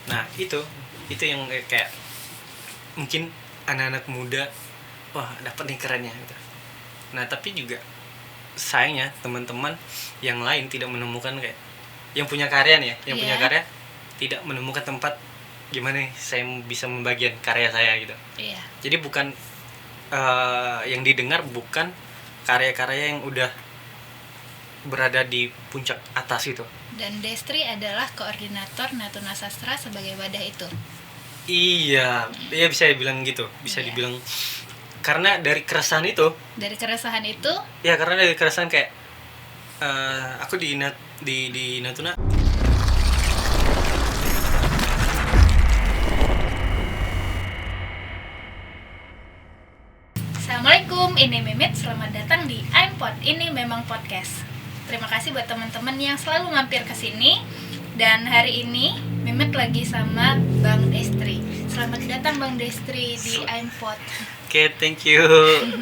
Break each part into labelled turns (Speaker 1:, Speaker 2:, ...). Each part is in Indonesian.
Speaker 1: Nah itu yang kayak mungkin anak-anak muda wah dapat nih kerennya gitu. Nah tapi juga sayangnya teman-teman yang lain tidak menemukan kayak yang punya karya nih ya, punya karya tidak menemukan tempat gimana nih saya bisa membagikan karya saya gitu. Jadi bukan yang didengar bukan karya-karya yang udah berada di puncak atas itu.
Speaker 2: Dan Destri adalah koordinator Natuna Sastra sebagai wadah itu.
Speaker 1: Iya bisa dibilang gitu, bisa dibilang karena dari keresahan itu. Ya karena dari keresahan kayak aku di Natuna.
Speaker 2: Assalamualaikum, ini Mimit. Selamat datang di iPod. Ini memang podcast. Terima kasih buat teman-teman yang selalu mampir ke sini. Dan hari ini Mimit lagi sama Bang Destri. Selamat datang Bang Destri di iPod.
Speaker 1: Oke, thank you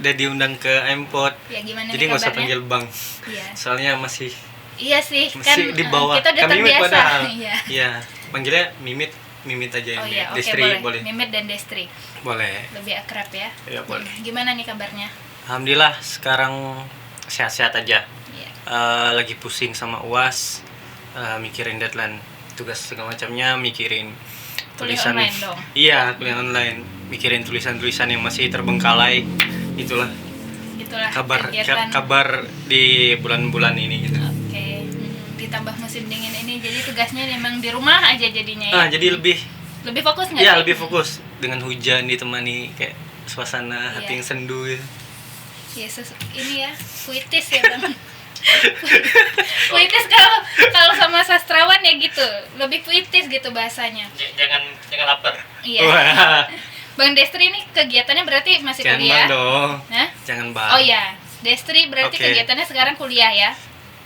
Speaker 1: udah diundang ke iPod.
Speaker 2: Ya, gimana
Speaker 1: jadi nggak usah panggil Bang.
Speaker 2: Iya.
Speaker 1: Soalnya masih
Speaker 2: kan
Speaker 1: di bawah.
Speaker 2: Kita udah terbiasa.
Speaker 1: Iya. Panggilnya Mimit aja ini.
Speaker 2: Iya,
Speaker 1: Destri
Speaker 2: boleh. Mimit dan Destri.
Speaker 1: Boleh.
Speaker 2: Lebih akrab ya.
Speaker 1: Iya, boleh.
Speaker 2: Gimana nih kabarnya?
Speaker 1: Alhamdulillah sekarang sehat-sehat aja.
Speaker 2: Iya.
Speaker 1: Lagi pusing sama UAS, mikirin deadline, tugas segala macamnya, mikirin tulisan
Speaker 2: online dong.
Speaker 1: Iya, kuliah online, mikirin tulisan-tulisan yang masih terbengkalai. Itulah kabar di bulan-bulan ini gitu.
Speaker 2: Oke. Ditambah musim dingin ini, jadi tugasnya memang di rumah aja jadinya ya.
Speaker 1: Jadi lebih
Speaker 2: fokus nggak?
Speaker 1: Iya, lebih fokus dengan hujan ditemani kayak suasana hati yang sendu gitu.
Speaker 2: Yesus, ini ya puitis ya Bang. Puitis kalau sama sastrawan ya gitu, lebih puitis gitu bahasanya.
Speaker 1: Jangan lapar.
Speaker 2: Iya. Bang Destri ini kegiatannya berarti masih kuliah?
Speaker 1: Jangan Bang dong.
Speaker 2: Hah?
Speaker 1: Jangan Bang.
Speaker 2: Oh iya, Destri berarti kegiatannya sekarang kuliah ya?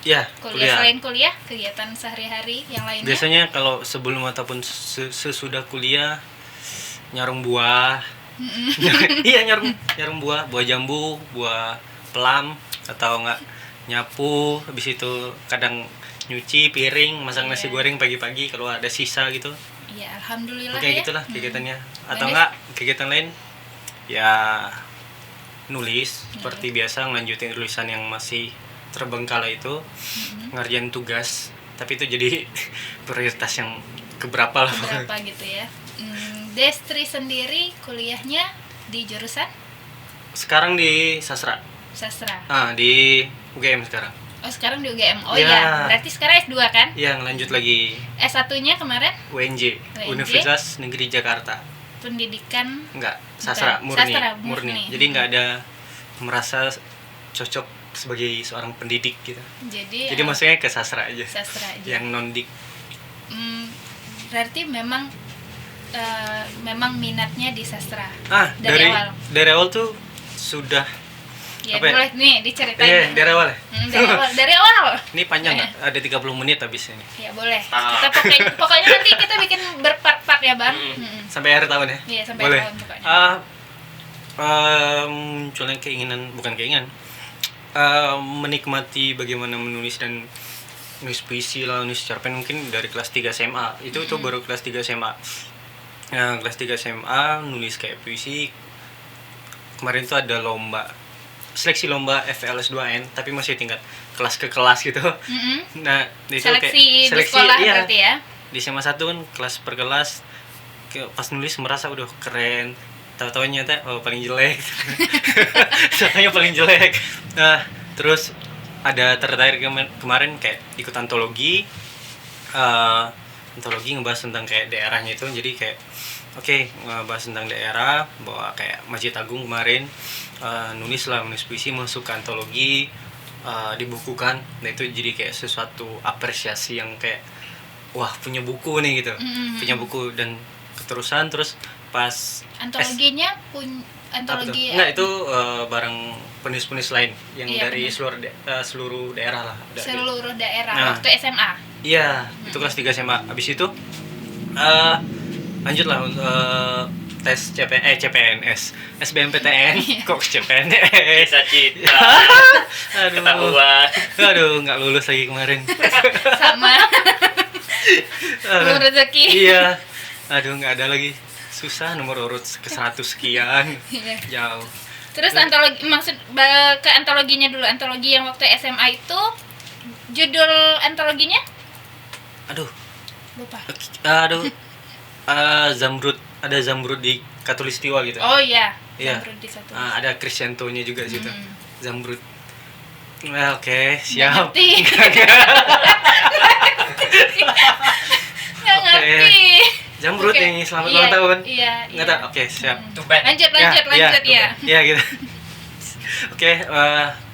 Speaker 1: Iya,
Speaker 2: kuliah. Selain kuliah, kegiatan sehari-hari yang lainnya?
Speaker 1: Biasanya kalau sebelum ataupun sesudah kuliah nyarung buah. Iya, nyarung buah jambu, buah pelam, atau enggak nyapu. Habis itu kadang nyuci piring, masak nasi goreng pagi-pagi kalau ada sisa gitu.
Speaker 2: Iya, alhamdulillah.
Speaker 1: Kayak gitulah kegiatannya. Atau enggak kegiatan lain ya nulis seperti biasa, ngelanjutin tulisan yang masih terbengkalai itu, ngerjain tugas. Tapi itu jadi prioritas yang keberapa
Speaker 2: gitu ya. Destri sendiri kuliahnya di jurusan?
Speaker 1: Sekarang di Sastra. Di UGM sekarang.
Speaker 2: Oh, sekarang di UGM. Oh ya, berarti sekarang S2 kan?
Speaker 1: Iya, ngelanjut lagi.
Speaker 2: S1-nya kemarin?
Speaker 1: UNJ, Universitas Negeri Jakarta.
Speaker 2: Pendidikan?
Speaker 1: Enggak, Sastra murni. Jadi enggak ada merasa cocok sebagai seorang pendidik gitu. Jadi maksudnya ke sastra aja. Yang non-dik.
Speaker 2: Berarti memang minatnya di sastra.
Speaker 1: Dari awal tuh sudah.
Speaker 2: Ya boleh nih diceritain.
Speaker 1: Dari awal.
Speaker 2: Dari awal.
Speaker 1: Ini panjang nggak? Ada 30 menit habis ini.
Speaker 2: Ya boleh. Kita pokoknya nanti kita bikin berpart-part ya Bang.
Speaker 1: Sampai akhir tahun ya.
Speaker 2: Iya, sampai akhir tahun pokoknya.
Speaker 1: Munculnya bukan keinginan. Menikmati bagaimana menulis dan nulis puisi lah, nulis cerpen mungkin dari kelas 3 SMA. Itu baru kelas 3 SMA. Kelas 3 SMA nulis kayak puisi. Kemarin tuh ada seleksi lomba FLS2N, tapi masih tingkat kelas ke kelas gitu. Nah, itu
Speaker 2: seleksi di sekolah berarti ya.
Speaker 1: Di SMA 1 kan kelas per kelas. Pas nulis merasa udah keren. Tahu-tahu nyata paling jelek. Soalnya paling jelek. Nah, terus ada tertarik kemarin kayak ikut antologi. Antologi ngebahas tentang kayak daerahnya itu. Jadi kayak ngebahas tentang daerah, bahwa kayak Masjid Agung kemarin nulis puisi, masuk ke antologi, dibukukan. Nah itu jadi kayak sesuatu apresiasi yang kayak wah punya buku nih gitu. Punya buku dan keterusan. Terus pas
Speaker 2: antologinya
Speaker 1: enggak, itu bareng penulis-penulis lain yang dari seluruh daerah lah.
Speaker 2: Seluruh daerah waktu SMA.
Speaker 1: Iya, itu kelas 3 SMA. Habis itu lanjut lah tes CPNS, SBMPTN. Kok CPNS?
Speaker 3: Cita-cita.
Speaker 1: Aduh, nggak lulus lagi kemarin.
Speaker 2: Sama. Belum rezeki.
Speaker 1: Iya. Aduh, nggak ada lagi. Susah nomor urut ke 100 sekian.
Speaker 2: Iya.
Speaker 1: Jauh.
Speaker 2: Terus antologi, ke antologinya dulu. Antologi yang waktu SMA itu judul antologinya?
Speaker 1: Aduh.
Speaker 2: Lupa.
Speaker 1: Aduh. Zamrud, ada Zamrud di Katulistiwa gitu.
Speaker 2: Oh iya.
Speaker 1: Iya.
Speaker 2: Zamrud di satu.
Speaker 1: Ada Krisyantonya juga di situ. Zamrud. Oke, siap.
Speaker 2: Nggak ngerti. Nggak
Speaker 1: Oke.
Speaker 2: ngerti.
Speaker 1: Zamrud
Speaker 2: Oke.
Speaker 1: yang selamat
Speaker 2: Iya,
Speaker 1: ulang tahun.
Speaker 2: Iya.
Speaker 1: Nggak tahu. Oke, siap.
Speaker 2: Lanjut ya.
Speaker 1: Iya gitu. Oke,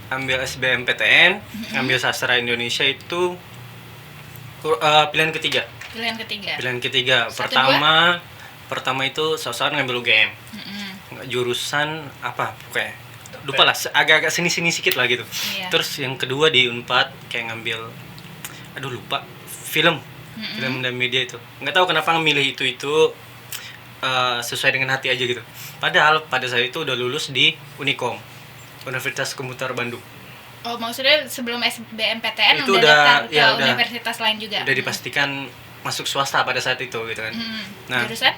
Speaker 1: ambil SBMPTN, ambil sastra Indonesia itu pilihan ketiga. Pilihan ketiga. Pertama itu sosokan ngambil UGM. Jurusan apa? Pokoknya lupa lah, agak-agak seni-seni sedikit lah gitu.
Speaker 2: Iya.
Speaker 1: Terus yang kedua di Unpad kayak ngambil, aduh lupa, film dan media itu. Nggak tahu kenapa ngemilih itu sesuai dengan hati aja gitu. Padahal pada saat itu udah lulus di Unikom, Universitas Komputer Bandung.
Speaker 2: Oh, maksudnya sebelum SBMPTN
Speaker 1: Itu
Speaker 2: udah daftar ke
Speaker 1: ya udah,
Speaker 2: universitas lain juga?
Speaker 1: Udah dipastikan masuk swasta pada saat itu gitu kan. Nah,
Speaker 2: jurusan?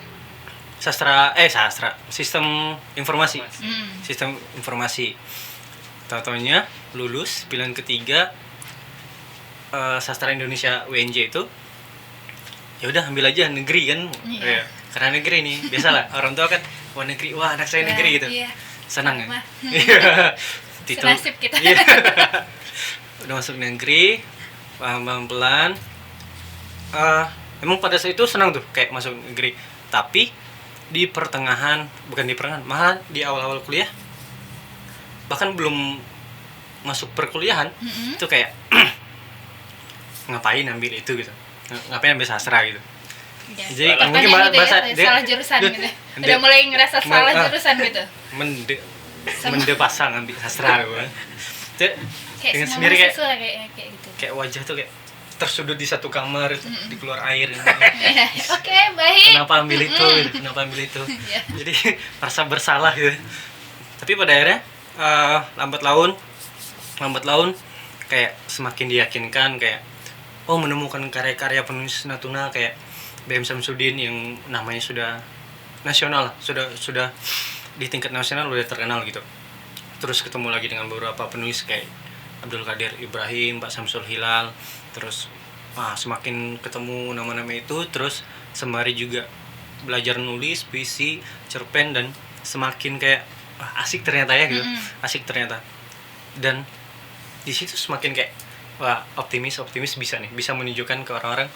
Speaker 1: sastra, sistem informasi. Sistem informasi. Tahu-taunya lulus pilihan ketiga sastra Indonesia UNJ itu. Ya udah ambil aja negeri kan.
Speaker 2: Iya.
Speaker 1: Karena negeri nih, biasalah orang tua kan, wah negeri, wah anak saya negeri gitu.
Speaker 2: Iya.
Speaker 1: Senang kan?
Speaker 2: Sama.
Speaker 1: Iya.
Speaker 2: Senasib kita.
Speaker 1: Iya. Udah masuk negeri, paham pelan. Emang pada saat itu senang tuh kayak masuk negeri. Tapi di pertengahan, malah di awal-awal kuliah, bahkan belum masuk perkuliahan, itu kayak ngapain ambil itu gitu, ngapain ambil sastra gitu.
Speaker 2: Ya.
Speaker 1: Jadi
Speaker 2: Pertanyaan
Speaker 1: mungkin
Speaker 2: gitu
Speaker 1: bahasa
Speaker 2: ya, salah jurusan gitu. Udah mulai ngerasa salah jurusan gitu.
Speaker 1: Mende pasang ambil sastra gue. Dengan sendiri kayak
Speaker 2: gitu.
Speaker 1: Kayak wajah tuh kayak tersudut di satu kamar, di keluar air.
Speaker 2: Oke, baik.
Speaker 1: Kenapa ambil itu? Kenapa ambil itu?
Speaker 2: Iya.
Speaker 1: Jadi rasa bersalah gitu. Tapi pada akhirnya lambat laun kayak semakin diyakinkan kayak menemukan karya-karya penulis Natuna kayak B.M. Samsudin yang namanya sudah nasional, sudah di tingkat nasional udah terkenal gitu. Terus ketemu lagi dengan beberapa penulis kayak Abdul Qadir Ibrahim, Pak Samsul Hilal. Terus semakin ketemu nama-nama itu, terus sembari juga belajar nulis, puisi, cerpen, dan semakin kayak asik ternyata ya gitu. Asik ternyata. Dan di situ semakin kayak optimis bisa menunjukkan ke orang-orang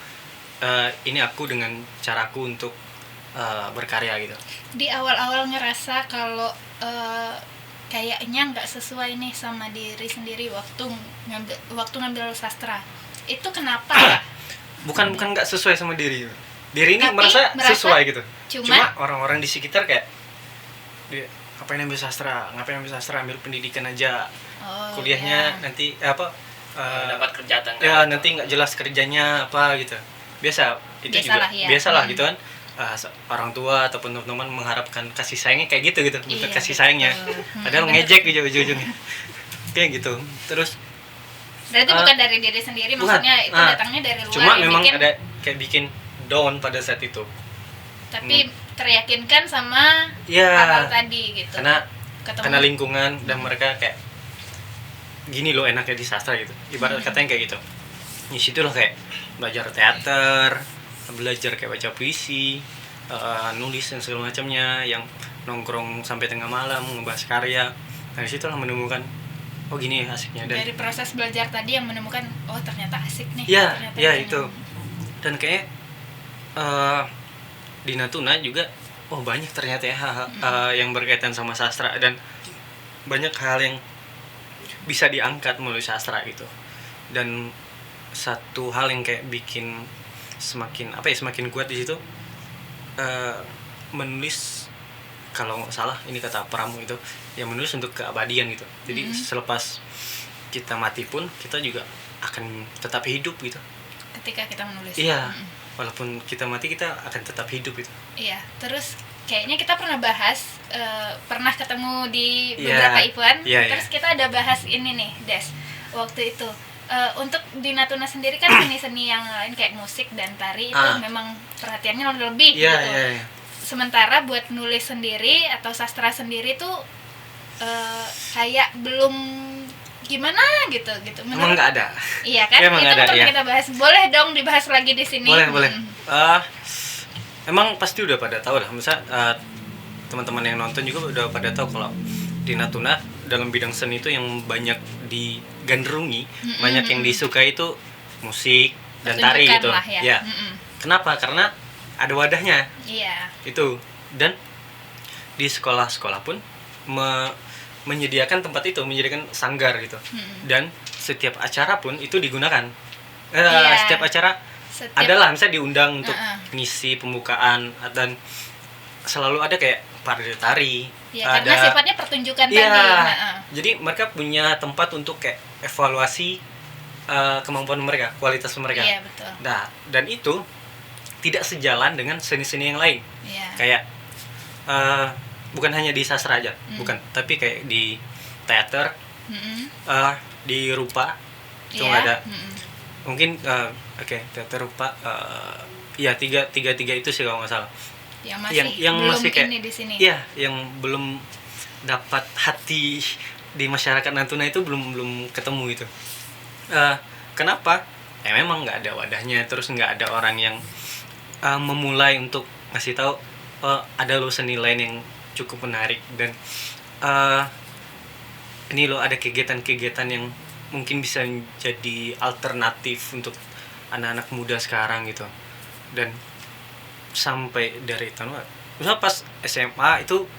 Speaker 1: ini aku dengan caraku untuk berkarya gitu.
Speaker 2: Di awal-awal ngerasa kalau kayaknya nggak sesuai nih sama diri sendiri waktu ngambil sastra. Itu kenapa ya?
Speaker 1: Bukan nggak sesuai sama diri ini merasa sesuai gitu. Cuma orang-orang di sekitar kayak ngapain ambil sastra, ambil pendidikan aja. Kuliahnya nanti
Speaker 3: dapat kerja
Speaker 1: nanti nggak jelas kerjanya apa gitu. Biasalah gitu kan. Orang tua ataupun teman-teman mengharapkan kasih sayangnya kayak gitu bentuk kasih sayangnya. Padahal ngejek ujung-ujungnya. Kayak gitu. Terus
Speaker 2: berarti bukan dari diri sendiri, maksudnya itu datangnya dari luar.
Speaker 1: Cuma memang ada kayak bikin down pada saat itu.
Speaker 2: Tapi teryakinkan sama hal tadi gitu.
Speaker 1: Karena lingkungan dan mereka kayak gini loh enaknya di sastra gitu. Ibarat katanya kayak gitu. Di situ loh kayak belajar teater, belajar kayak baca puisi, nulis dan segala macamnya, yang nongkrong sampai tengah malam ngebahas karya. Dari situ lah menemukan gini asiknya. Dan
Speaker 2: dari proses belajar tadi yang menemukan ternyata asik nih.
Speaker 1: Iya itu. Dan kayak di Natuna juga banyak ternyata ya yang berkaitan sama sastra, dan banyak hal yang bisa diangkat melalui sastra gitu. Dan satu hal yang kayak bikin semakin kuat di situ, menulis, kalau nggak salah ini kata Pramu itu, yang menulis untuk keabadian gitu. Jadi selepas kita mati pun kita juga akan tetap hidup gitu
Speaker 2: ketika kita menulis.
Speaker 1: Iya. Walaupun kita mati kita akan tetap hidup gitu.
Speaker 2: Iya. Terus kayaknya kita pernah bahas, pernah ketemu di beberapa event. Terus kita ada bahas ini nih, Des, waktu itu untuk di Natuna sendiri kan seni-seni yang lain kayak musik dan tari itu memang perhatiannya lebih gitu.
Speaker 1: Iya.
Speaker 2: Sementara buat nulis sendiri atau sastra sendiri tuh kayak belum gimana gitu.
Speaker 1: Emang nggak ada.
Speaker 2: Iya kan?
Speaker 1: Emang
Speaker 2: itu
Speaker 1: ada,
Speaker 2: perlu
Speaker 1: ya.
Speaker 2: kita bahas. Boleh dong dibahas lagi di sini.
Speaker 1: Boleh. Emang pasti udah pada tahu lah. Misal teman-teman yang nonton juga udah pada tahu kalau di Natuna dalam bidang seni itu yang banyak digandrungi, banyak yang disukai itu musik dan tari
Speaker 2: Pertunjukan
Speaker 1: gitu.
Speaker 2: lah ya.
Speaker 1: Ya. Kenapa? Karena ada wadahnya.
Speaker 2: Iya.
Speaker 1: Itu. Dan di sekolah-sekolah pun menyediakan tempat itu, menyediakan sanggar gitu. Dan setiap acara pun itu digunakan.
Speaker 2: Iya.
Speaker 1: Setiap acara adalah misalnya diundang untuk ngisi pembukaan, dan selalu ada kayak parade tari.
Speaker 2: Ya, karena sifatnya pertunjukan tadi.
Speaker 1: Jadi mereka punya tempat untuk kayak evaluasi kemampuan mereka, kualitas mereka.
Speaker 2: Iya, betul.
Speaker 1: Nah, dan itu tidak sejalan dengan seni-seni yang lain.
Speaker 2: Iya.
Speaker 1: Kayak bukan hanya di sastra aja, bukan, tapi kayak di teater, di rupa itu nggak ada. Mungkin teater rupa, ya tiga itu sih kalau nggak salah. Yang
Speaker 2: belum
Speaker 1: masih kayak
Speaker 2: ini di sini.
Speaker 1: Iya, yang belum dapat hati di masyarakat Natuna itu belum ketemu gitu. Kenapa? Memang nggak ada wadahnya, terus nggak ada orang yang memulai untuk ngasih tahu ada loh seni lain yang cukup menarik, dan ini loh ada kegiatan-kegiatan yang mungkin bisa jadi alternatif untuk anak-anak muda sekarang gitu. Dan sampai dari tahun misal pas SMA itu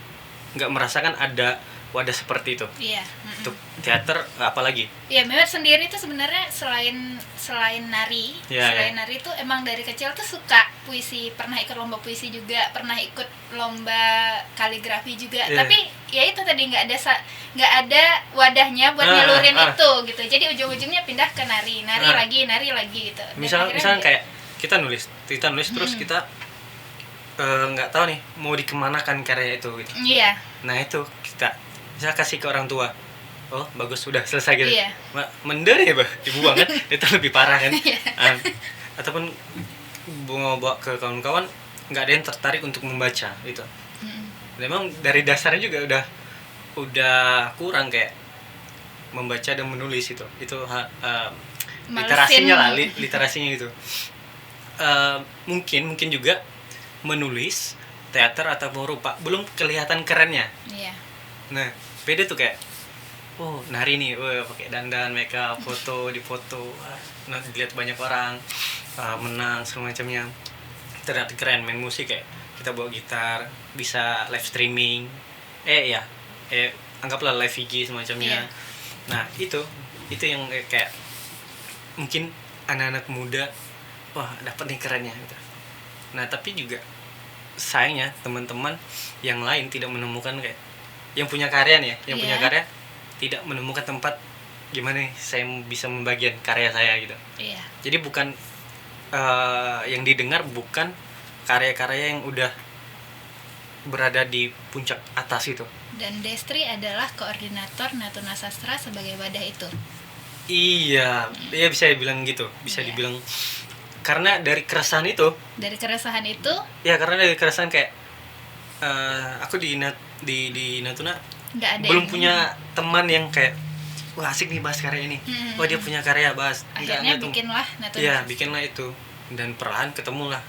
Speaker 1: nggak merasakan ada wadah seperti itu.
Speaker 2: Iya.
Speaker 1: Untuk teater apalagi.
Speaker 2: Iya, Mehmet sendiri tuh sebenarnya selain nari, nari itu emang dari kecil tuh suka puisi, pernah ikut lomba puisi juga, pernah ikut lomba kaligrafi juga. Tapi ya itu tadi nggak ada wadahnya buat nyalurin itu gitu. Jadi ujung-ujungnya pindah ke nari lagi gitu.
Speaker 1: Misalnya kayak kita nulis terus kita nggak tahu nih mau dikemanakan karya itu gitu.
Speaker 2: Iya.
Speaker 1: Nah itu kita bisa kasih ke orang tua. Oh bagus, sudah selesai gitu.
Speaker 2: Iya.
Speaker 1: Mender ya bah, dibuang kan. Itu lebih parah kan. Ataupun bawa ke kawan-kawan, nggak ada yang tertarik untuk membaca gitu. Memang dari dasarnya juga udah kurang kayak membaca dan menulis itu literasinya gitu. Mungkin juga menulis teater atau rupa belum kelihatan kerennya.
Speaker 2: Iya.
Speaker 1: Nah beda tuh kayak nari nih, pakai dandan, makeup, dipoto, nah dilihat banyak orang, menang segala macamnya, ternyata keren. Main musik kayak kita bawa gitar, bisa live streaming, anggaplah live IG semacamnya. Nah itu yang kayak mungkin anak-anak muda dapat nih kerennya gitu. Nah tapi juga sayangnya teman-teman yang lain tidak menemukan kayak yang punya karya nih ya, punya karya tidak menemukan tempat gimana nih saya bisa membagikan karya saya gitu.
Speaker 2: Iya.
Speaker 1: Jadi bukan yang didengar bukan karya-karya yang udah berada di puncak atas itu.
Speaker 2: Dan Destri adalah koordinator Natuna Sastra sebagai wadah itu.
Speaker 1: Iya, bisa dibilang gitu, dibilang karena dari keresahan itu. Ya karena dari keresahan kayak aku di Natuna belum punya teman yang kayak asik nih bahas karya ini. Dia punya karya bahas.
Speaker 2: Akhirnya bikinlah Natuna.
Speaker 1: Iya, bikinlah itu. Dan perlahan ketemulah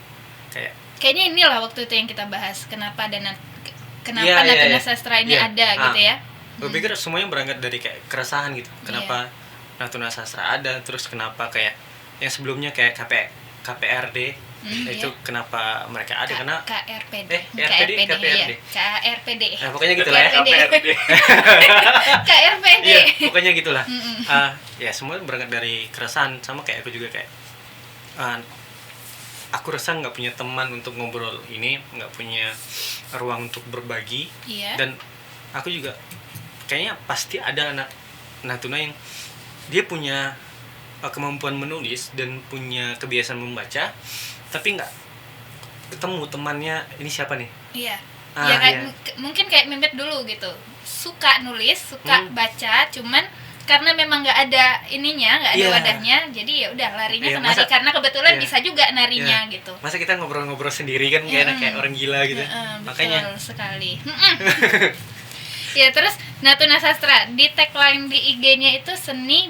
Speaker 2: kayaknya inilah waktu itu yang kita bahas kenapa Natuna Sastra ini ada gitu ya.
Speaker 1: Gue pikir semuanya berangkat dari kayak keresahan gitu. Kenapa Natuna Sastra ada, terus kenapa kayak yang sebelumnya kayak KPRD itu kenapa mereka ada karena
Speaker 2: KRPD.
Speaker 1: Nah, pokoknya gitulah ya.
Speaker 2: KRPD.
Speaker 1: Iya, pokoknya gitulah. Ya semua berangkat dari keresahan, sama kayak aku juga kayak aku resah nggak punya teman untuk ngobrol ini, nggak punya ruang untuk berbagi. Dan aku juga kayaknya pasti ada anak Natuna yang dia punya kemampuan menulis dan punya kebiasaan membaca, tapi nggak ketemu temannya ini siapa nih.
Speaker 2: Mungkin kayak Mehmet dulu gitu, suka nulis, suka baca, cuman karena memang nggak ada ininya, nggak ada
Speaker 1: Iya.
Speaker 2: wadahnya, jadi ya udah larinya
Speaker 1: Iya,
Speaker 2: ke nari
Speaker 1: masa-
Speaker 2: karena kebetulan
Speaker 1: iya.
Speaker 2: bisa juga narinya gitu.
Speaker 1: Masa kita ngobrol-ngobrol sendiri kan kayak enak, kayak orang gila gitu. Makanya
Speaker 2: Betul sekali. Ya terus Natuna Sastra di tagline di IG-nya itu seni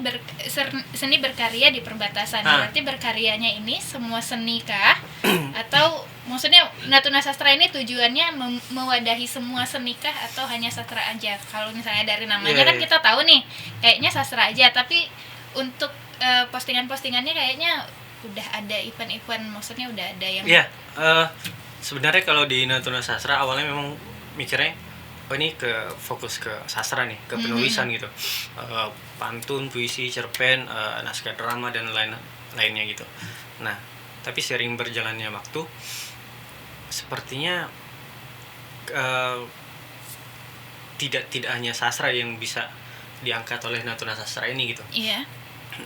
Speaker 2: berkarya di perbatasan. Berarti berkaryanya ini semua seni kah? Atau maksudnya Natuna Sastra ini tujuannya mewadahi semua seni kah atau hanya sastra aja? Kalau misalnya dari namanya kan kita tahu nih kayaknya sastra aja, tapi untuk postingan-postingannya kayaknya udah ada event-event, maksudnya udah ada yang
Speaker 1: sebenarnya kalau di Natuna Sastra awalnya memang mikirnya ini fokus ke sastra nih, ke penulisan gitu, pantun, puisi, cerpen, naskah drama dan lainnya gitu. Nah, tapi sering berjalannya waktu, sepertinya tidak hanya sastra yang bisa diangkat oleh Natuna Sastra ini gitu.
Speaker 2: Iya.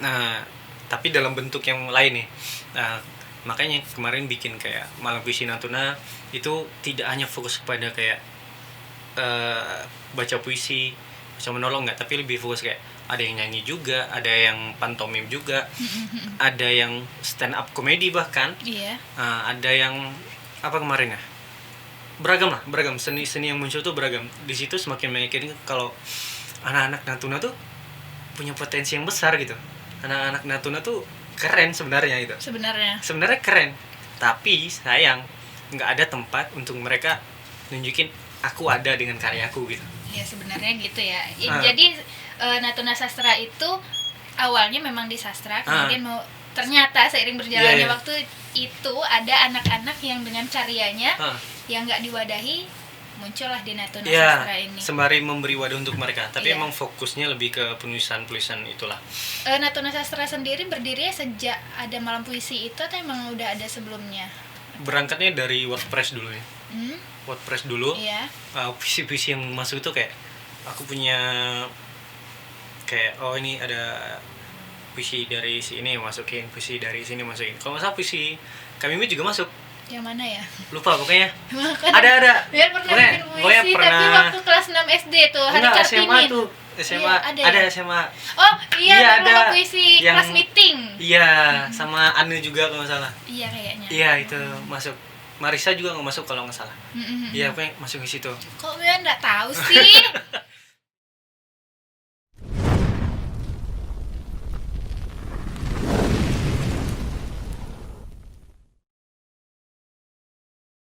Speaker 1: Nah, tapi dalam bentuk yang lain nih. Nah, makanya kemarin bikin kayak Malam Puisi Natuna itu tidak hanya fokus kepada kayak baca puisi, baca monolog enggak, tapi lebih fokus kayak ada yang nyanyi juga, ada yang pantomim juga, ada yang stand up komedi bahkan.
Speaker 2: Iya.
Speaker 1: Ada yang apa kemarin ya? Beragam seni yang muncul tuh beragam. Di situ semakin meyakinkan kalau anak-anak Natuna tuh punya potensi yang besar gitu. Anak-anak Natuna tuh keren sebenarnya gitu. Sebenarnya keren, tapi sayang nggak ada tempat untuk mereka nunjukin aku ada dengan karyaku gitu.
Speaker 2: Ya sebenarnya gitu ya. Jadi Natuna Sastra itu awalnya memang di sastra, kemudian ternyata seiring berjalannya waktu itu ada anak-anak yang dengan karyanya yang nggak diwadahi muncullah di Natuna Sastra ini.
Speaker 1: Sembari memberi wadah untuk mereka, tapi emang fokusnya lebih ke penulisan itulah.
Speaker 2: Natuna Sastra sendiri berdiri sejak ada Malam Puisi itu atau emang udah ada sebelumnya?
Speaker 1: Berangkatnya dari WordPress dulu ya. WordPress dulu.
Speaker 2: Iya.
Speaker 1: Puisi-puisi yang masuk itu kayak aku punya kayak ini ada puisi dari sini masukin, puisi dari sini masukin. Kalau nggak salah puisi Kami juga masuk.
Speaker 2: Yang mana ya?
Speaker 1: Lupa pokoknya.
Speaker 2: Makanya,
Speaker 1: ada.
Speaker 2: Biar pernah bikin puisi, tapi waktu kelas 6 SD tuh hari Kartini.
Speaker 1: SMA tuh. SMA
Speaker 2: iya,
Speaker 1: ada
Speaker 2: ya?
Speaker 1: SMA.
Speaker 2: Oh iya,
Speaker 1: ada
Speaker 2: puisi
Speaker 1: yang,
Speaker 2: kelas meeting.
Speaker 1: Iya, sama Anu juga kalau nggak salah.
Speaker 2: Iya kayaknya.
Speaker 1: Iya itu masuk. Marisa juga nggak masuk kalau nggak salah. Iya, pokoknya masuk di situ.
Speaker 2: Kok gue nggak tahu sih?